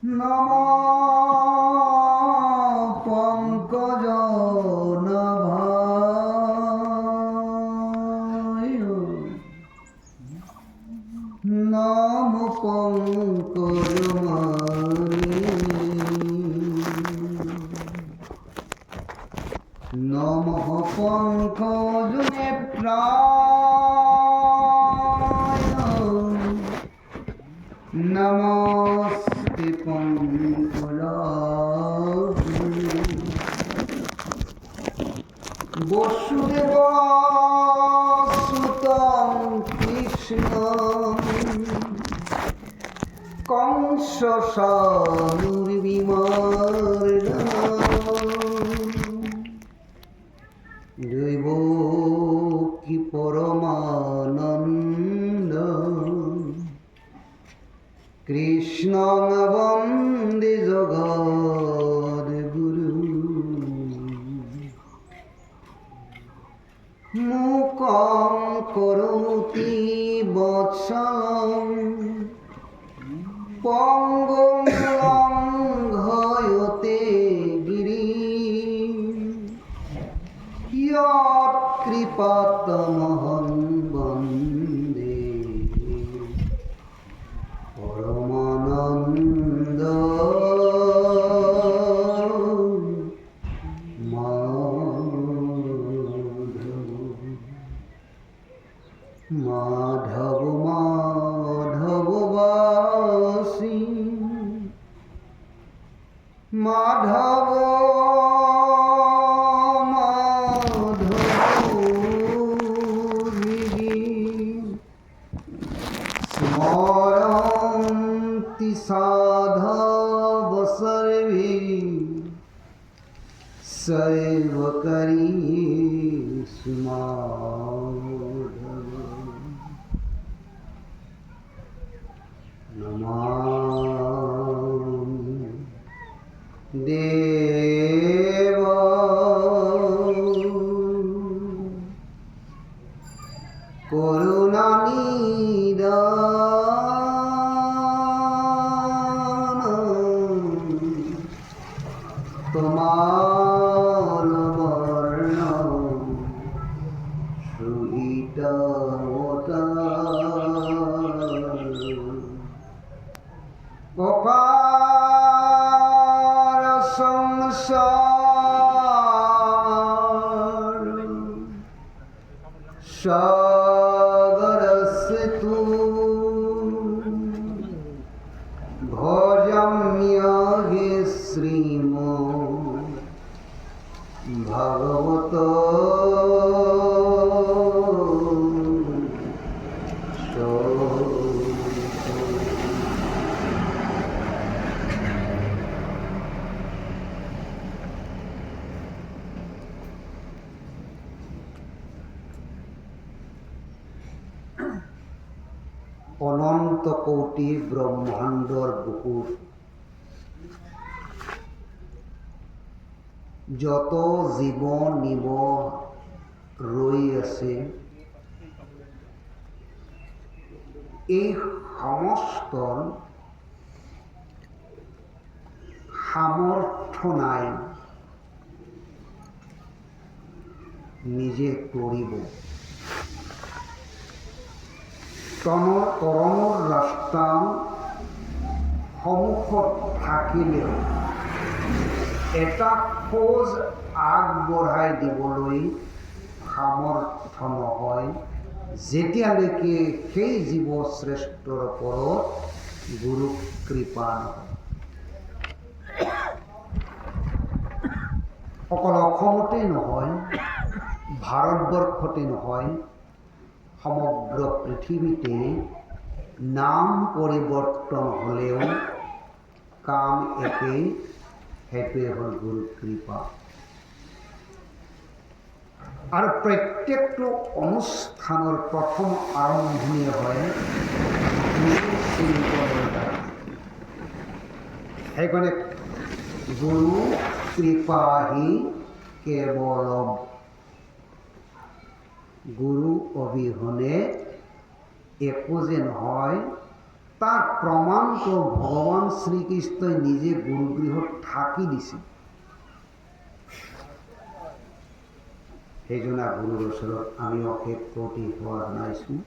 নমঃ পঙ্কজনাভায় নমঃ পঙ্কজমালি নমঃ পঙ্কজনেত্রায় নমস্তে পঙ্কজায় বসুদেবসুতং কৃষ্ণং কংসসানুর্বিমর্দনং দেবকী পরমানন্দং কৃষ্ণং বন্দে জগদ্গুরু মূকং করোতি বৎসলং পঙ্গুং লঙ্ঘয়তে গিরিম यत्कृपातमहं वन्दे परमानन्द माधव माधववासी माधव स्मरन्ति साधव सर्वे सर्वकरी स्माधव नमामि देव करुणानिधान তোমার বর্ণ অপার সংসার সাগরস্য তু ভজাম্যহে শ্রীম ভাগবত অনন্ত কোটি ব্রহ্মাণ্ডর বুকুর যত জীৱ নিব ৰৈ আছে এই সমস্তৰ সামৰ্থ্য নাই নিজে কৰিব তৰণৰ ৰাস্তা সন্মুখত থাকিলেও এটা খোজ আগবঢ়াই দিবলৈ সামৰ্থ্য নহয় যেতিয়ালৈকে সেই জীৱ শ্ৰেষ্ঠৰ ওপৰত গুৰু কৃপা নহয়। অকল অসমতেই নহয়, ভাৰতবৰ্ষতে নহয়, সমগ্ৰ পৃথিৱীতে নাম পৰিৱৰ্তন হ'লেও কাম একেই, সেইটোৱে হ'ল গুৰু কৃপা। আৰু প্ৰত্যেকটো অনুষ্ঠানৰ প্ৰথম আৰম্ভণি হয় গুৰু চিন্তনৰ দ্বাৰা। সেইকাৰণে গুৰু কৃপাহি কেৱলম, গুৰু অবিহনে একো যে নহয় তাৰ প্ৰমাণ তো ভগবান শ্ৰীকৃষ্ণই নিজে গুৰুগৃহ থাকি দিছে। সেইজনা গুৰুৰ ওচৰত আমি অশেষ প্ৰতি সেৱা জনাইছোঁ।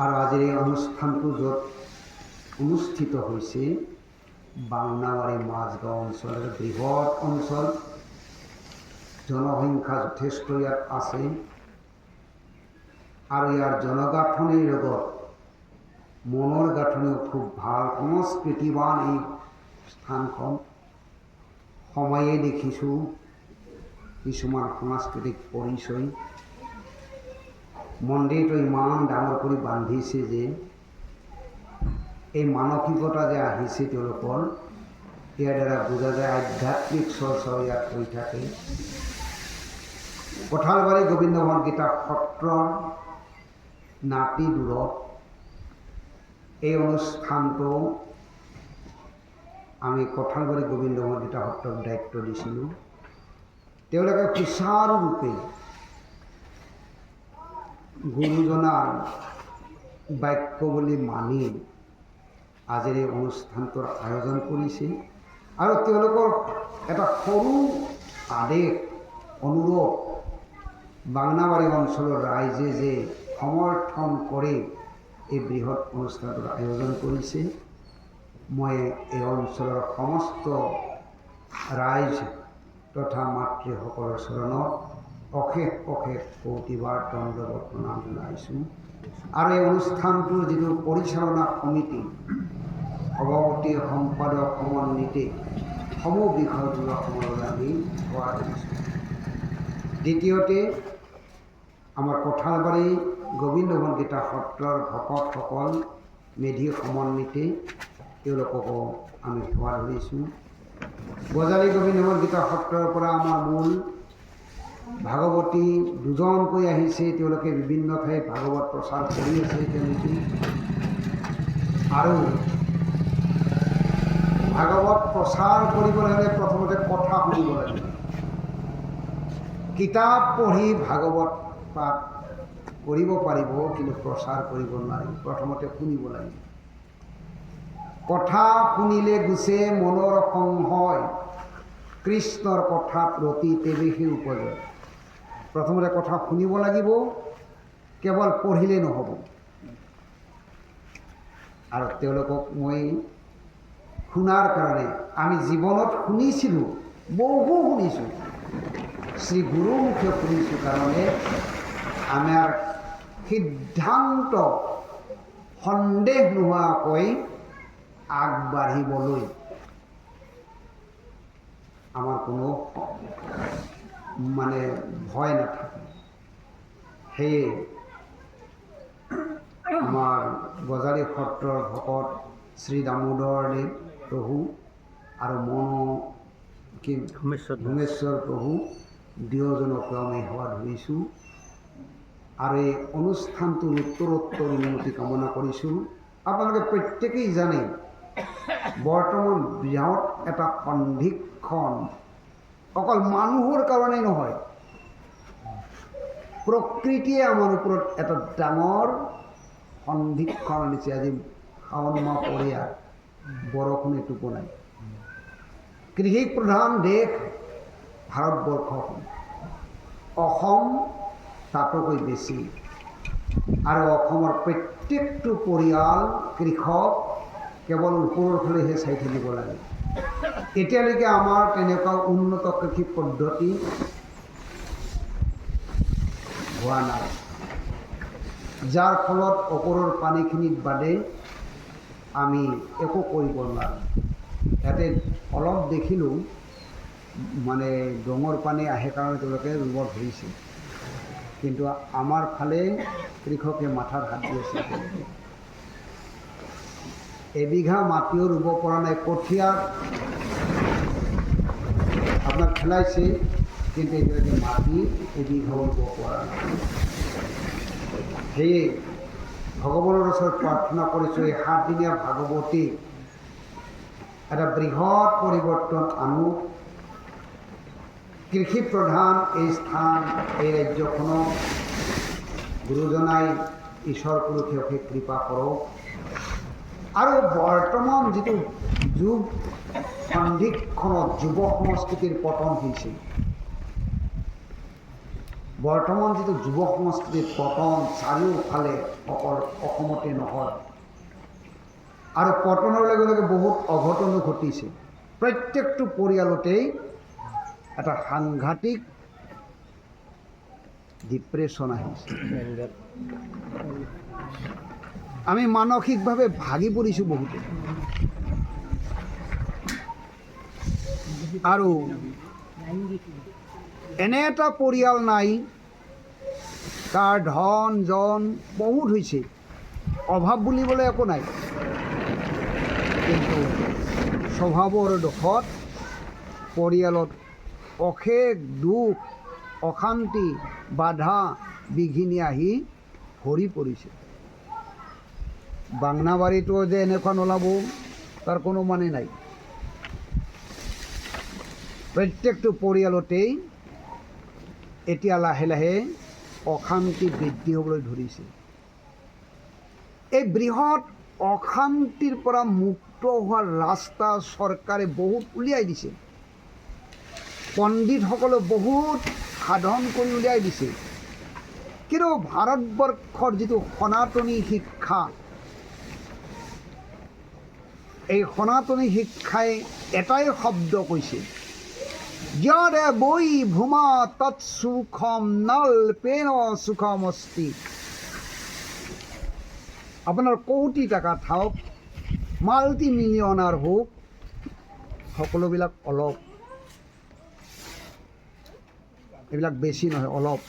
আৰু আজিৰ এই অনুষ্ঠানটো য'ত অনুষ্ঠিত হৈছে বাংনাবাৰী মাজগাঁও অঞ্চলৰ বৃহৎ অঞ্চল, জনসংখ্যা যথেষ্ট ইয়াত আছে আৰু ইয়াৰ জনগাঁথনিৰ লগত মনৰ গাঁথনিও খুব ভাল, সংস্কৃতিবান এই স্থানখন। সময়ে দেখিছোঁ কিছুমান সাংস্কৃতিক পৰিচয়। মন্দিৰটো ইমান ডাঙৰ কৰি বান্ধিছে যে এই মানসিকতা যে আহিছে তেওঁলোকৰ, ইয়াৰ দ্বাৰা বুজা যায় আধ্যাত্মিক চৰ্চাও ইয়াত হৈ থাকে। কঁঠালবাৰী গোবিন্দমোহন গীতা সত্ৰৰ নাতি দূৰত এই অনুষ্ঠানটো আমি কঁঠালবাৰী গোবিন্দমোহন গীতা সত্ৰৰ দায়িত্ব দিছিলোঁ। তেওঁলোকে সুচাৰুৰূপে গুৰুজনাৰ বাক্য বুলি মানি আজিৰ এই অনুষ্ঠানটোৰ আয়োজন কৰিছে। আৰু তেওঁলোকৰ এটা সৰু আদেশ অনুৰোধ, বাংনাবাৰী অঞ্চলৰ ৰাইজে যে সমৰ্থন কৰি এই বৃহৎ অনুষ্ঠানটোৰ আয়োজন কৰিছে, মই এই অঞ্চলৰ সমস্ত ৰাইজ তথা মাতৃসকলৰ চৰণত অশেষ অশেষ কৌটিবাৰ দণ্ডৱত প্ৰণাম জনাইছোঁ। আৰু এই অনুষ্ঠানটোৰ যিটো পৰিচালনা সমিতি, সভাপতি সম্পাদক সমন্বিতে সমূহ বিষয়বোৰৰ সময়লৈ আমি সেৱা কৰিছোঁ। দ্বিতীয়তে আমাৰ কঁঠালবাৰী গোবিন্দমোহন গীতা সত্ৰৰ ভকতসকল মেধি সমন্বিতে তেওঁলোককো আমি সেৱা ধৰিছোঁ। গজালি গোবিন্দমোহন গীতা সত্ৰৰ পৰা আমাৰ মূল ভাগৱতী দুজনকৈ আহিছে, তেওঁলোকে বিভিন্ন ঠাইত ভাগৱত প্ৰচাৰ কৰি আছে তেওঁলোকে। আৰু ভাগৱত প্ৰচাৰ কৰিবলৈ হ'লে প্ৰথমতে কথা শুনিব লাগিব। কিতাপ পঢ়ি ভাগৱত পাঠ কৰিব পাৰিব, কিন্তু প্ৰচাৰ কৰিব নোৱাৰিব, প্ৰথমতে শুনিব লাগিব। কথা শুনিলে গুচে মনৰ সংশয়, কৃষ্ণৰ কথাত ৰতি তেৱেহে উপজয়। প্ৰথমতে কথা শুনিব লাগিব, কেৱল পঢ়িলে নহ'ব। আৰু তেওঁলোকক মই শুনাৰ কাৰণে, আমি জীৱনত শুনিছিলোঁ, বহু শুনিছোঁ, শ্ৰী গুৰুমুখে শুনিছোঁ কাৰণে আমাৰ সিদ্ধান্ত সন্দেহ নোহোৱাকৈ আগবাঢ়িবলৈ আমাৰ কোনো ভয় নাথাকে। সেয়ে আমাৰ গজালি সত্ৰৰ ভকত শ্ৰী দামোদৰদেৱ প্ৰভু আৰু ভূমেশ্বৰ প্ৰভু দুয়োজনকো আমি সেৱা ধৰিছোঁ। আৰু এই অনুষ্ঠানটোৰ উত্তৰোত্তৰ উন্নতি কামনা কৰিছোঁ। আপোনালোকে প্ৰত্যেকেই জানে বৰ্তমান বৃহৎ এটা সন্ধিক্ষণ অকল মানুহৰ কাৰণেই নহয়, প্ৰকৃতিয়ে আমাৰ ওপৰত এটা ডাঙৰ সন্ধিক্ষণ আনিছে। আজি শাওণ মাহ পৰিয়া, বৰষুণ এটোপো নাই। কৃষি প্ৰধান দেশ ভাৰতবৰ্ষখন, অসম তাতোকৈ বেছি। আৰু অসমৰ প্ৰত্যেকটো পৰিয়াল কৃষক, কেৱল ওপৰৰ ফালেহে চাই থাকিব লাগে। এতিয়ালৈকে আমাৰ তেনেকুৱা উন্নত কৃষি পদ্ধতি হোৱা নাই, যাৰ ফলত ওপৰৰ পানীখিনিত বাদে আমি একো কৰিব নোৱাৰোঁ। ইয়াতে অলপ দেখিলোঁ ডঙৰ পানী আহে কাৰণে তেওঁলোকে ৰুব ধৰিছে, কিন্তু আমাৰ ফালে কৃষকে মাথাত হাত দি আছে। এবিঘা মাটিও ৰুব পৰা নাই, কঠীয়া আপোনাক খেলাইছে, কিন্তু এতিয়ালৈকে মাটি এবিঘাও ৰুব পৰা নাই। সেয়ে ভগৱানৰ ওচৰত প্ৰাৰ্থনা কৰিছোঁ, এই 7 দিনীয়া ভাগৱতী এটা বৃহৎ পৰিৱৰ্তন আনো। কৃষি প্ৰধান এই স্থান, এই ৰাজ্যখনক গুৰুজনাই ঈশ্বৰ পুৰুষে অশেষ কৃপা কৰক। আৰু বৰ্তমান যিটো যুগ সন্ধিক্ষণত যুৱ সংস্কৃতিৰ পতন হৈছে, বৰ্তমান যিটো যুৱ সংস্কৃতিৰ পতন চাৰিওফালে অকল অসমতে নহয়, আৰু পতনৰ লগে লগে বহুত অঘটনো ঘটিছে। প্ৰত্যেকটো পৰিয়ালতেই এটা সাংঘাতিক ডিপ্ৰেশ্যন আহিছে। আমি মানসিকভাৱে ভাগি পৰিছোঁ বহুতে। আৰু এনে এটা পৰিয়াল নাই তাৰ ধন জন বহুত হৈছে, অভাৱ বুলিবলৈ একো নাই, কিন্তু স্বভাৱৰ দোষত পৰিয়ালত অশেষ দুখ, অশান্তি, বাধা বিঘিনি আহি ভৰি পৰিছে। বাংনাবাৰীতো যে এনেকুৱা নোলাব তাৰ কোনো মানে নাই। প্ৰত্যেকটো পৰিয়ালতেই এতিয়া লাহে লাহে অশান্তি বৃদ্ধি হ'বলৈ ধৰিছে। এই বৃহৎ অশান্তিৰ পৰা মুক্ত হোৱাৰ ৰাস্তা চৰকাৰে বহুত উলিয়াই দিছে, পণ্ডিতসকলে বহুত সাধন কৰি উলিয়াই দিছে। কিন্তু ভাৰতবৰ্ষৰ যিটো সনাতনী শিক্ষা, এই সনাতনী শিক্ষাই এটাই শব্দ কৈছে, জ্ঞানে বৈ ভূমা তৎসুখম নল্পেন সুখম অস্তি। আপোনাৰ কোটি টকা থাকক, মাল্টি মিলিয়নাৰ হওক, সকলোবিলাক অলপ, এইবিলাক বেছি নহয়, অলপ।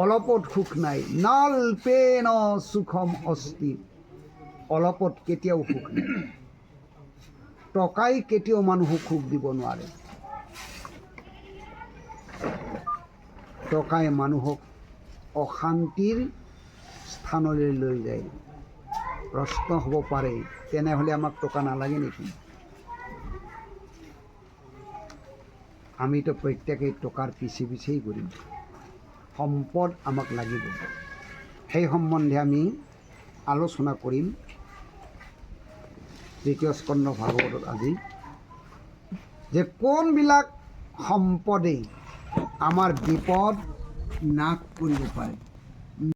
অলপত সুখ নাই। নল্পেন সুখম অস্তি, অলপত কেতিয়াও সুখ নাই। টকাই কেতিয়াও মানুহক সুখ দিব নোৱাৰে। টকাই মানুহক অশান্তিৰ স্থানলৈ লৈ যায়। প্ৰশ্ন হ'ব পাৰে, তেনেহ'লে আমাক টকা নালাগে নেকি? আমিতো প্ৰত্যেকেই টকাৰ পিছে পিছেই কৰিম। সম্পদ আমাক লাগিব। সেই সম্বন্ধে আমি আলোচনা কৰিম দ্বিতীয় স্কন্ধ ভাগৱতত আজি, যে কোনবিলাক সম্পদে আমাৰ বিপদ নাশ কৰিব পাৰে।